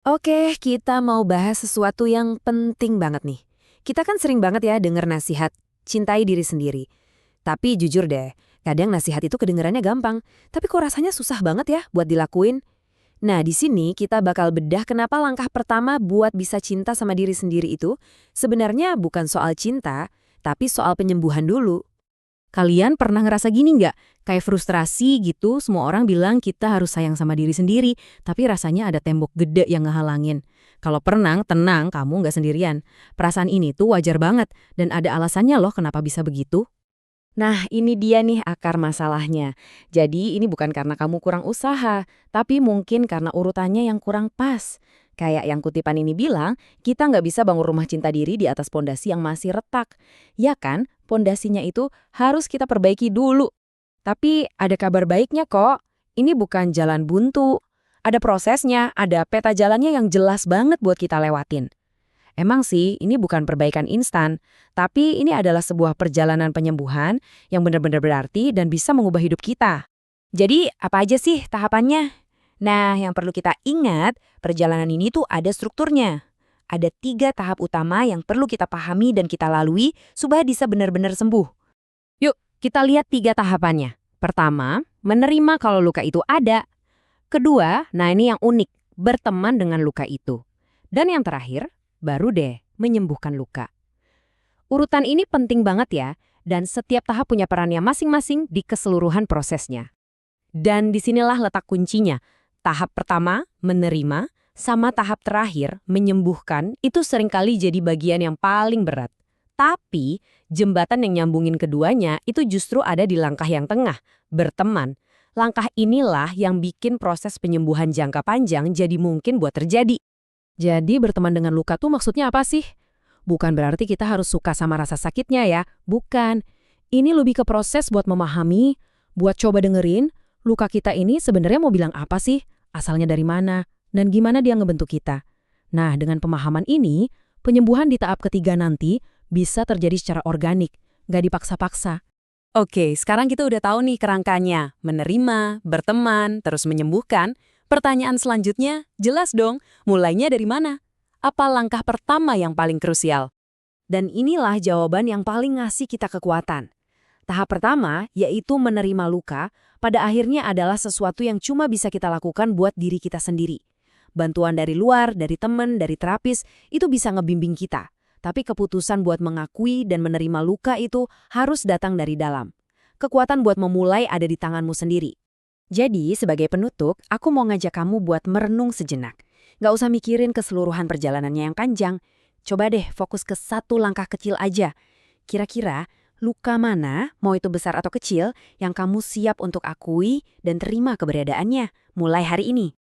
Oke, kita mau bahas sesuatu yang penting banget nih. Kita kan sering banget ya denger nasihat, cintai diri sendiri. Tapi jujur deh, kadang nasihat itu kedengarannya gampang, tapi kok rasanya susah banget ya buat dilakuin. Nah, di sini kita bakal bedah kenapa langkah pertama buat bisa cinta sama diri sendiri itu sebenarnya bukan soal cinta, tapi soal penyembuhan dulu. Kalian pernah ngerasa gini nggak? Kayak frustrasi gitu, semua orang bilang kita harus sayang sama diri sendiri, tapi rasanya ada tembok gede yang ngehalangin. Kalau pernah, tenang, kamu nggak sendirian. Perasaan ini tuh wajar banget, dan ada alasannya loh kenapa bisa begitu. Nah, ini dia nih akar masalahnya. Jadi, ini bukan karena kamu kurang usaha, tapi mungkin karena urutannya yang kurang pas. Kayak yang kutipan ini bilang, kita nggak bisa bangun rumah cinta diri di atas pondasi yang masih retak. Ya kan, pondasinya itu harus kita perbaiki dulu. Tapi ada kabar baiknya kok. Ini bukan jalan buntu. Ada prosesnya, ada peta jalannya yang jelas banget buat kita lewatin. Emang sih, ini bukan perbaikan instan, tapi ini adalah sebuah perjalanan penyembuhan yang benar-benar berarti dan bisa mengubah hidup kita. Jadi, apa aja sih tahapannya? Nah, yang perlu kita ingat, perjalanan ini tuh ada strukturnya. Ada 3 tahap utama yang perlu kita pahami dan kita lalui supaya bisa benar-benar sembuh. Yuk, kita lihat 3 tahapannya. Pertama, menerima kalau luka itu ada. Kedua, nah ini yang unik, berteman dengan luka itu. Dan yang terakhir, baru deh menyembuhkan luka. Urutan ini penting banget ya, dan setiap tahap punya perannya masing-masing di keseluruhan prosesnya. Dan disinilah letak kuncinya. Tahap pertama, menerima, sama tahap terakhir, menyembuhkan, itu seringkali jadi bagian yang paling berat. Tapi, jembatan yang nyambungin keduanya itu justru ada di langkah yang tengah, berteman. Langkah inilah yang bikin proses penyembuhan jangka panjang jadi mungkin buat terjadi. Jadi berteman dengan luka tuh maksudnya apa sih? Bukan berarti kita harus suka sama rasa sakitnya ya, bukan. Ini lebih ke proses buat memahami, buat coba dengerin, luka kita ini sebenarnya mau bilang apa sih? Asalnya dari mana? Dan gimana dia ngebentuk kita? Nah, dengan pemahaman ini, penyembuhan di tahap ketiga nanti bisa terjadi secara organik, nggak dipaksa-paksa. Oke, sekarang kita udah tahu nih kerangkanya. Menerima, berteman, terus menyembuhkan. Pertanyaan selanjutnya, jelas dong, mulainya dari mana? Apa langkah pertama yang paling krusial? Dan inilah jawaban yang paling ngasih kita kekuatan. Tahap pertama, yaitu menerima luka, pada akhirnya adalah sesuatu yang cuma bisa kita lakukan buat diri kita sendiri. Bantuan dari luar, dari teman, dari terapis, itu bisa ngebimbing kita. Tapi keputusan buat mengakui dan menerima luka itu harus datang dari dalam. Kekuatan buat memulai ada di tanganmu sendiri. Jadi, sebagai penutup, aku mau ngajak kamu buat merenung sejenak. Nggak usah mikirin keseluruhan perjalanannya yang panjang. Coba deh fokus ke satu langkah kecil aja. Kira-kira, luka mana, mau itu besar atau kecil, yang kamu siap untuk akui dan terima keberadaannya mulai hari ini?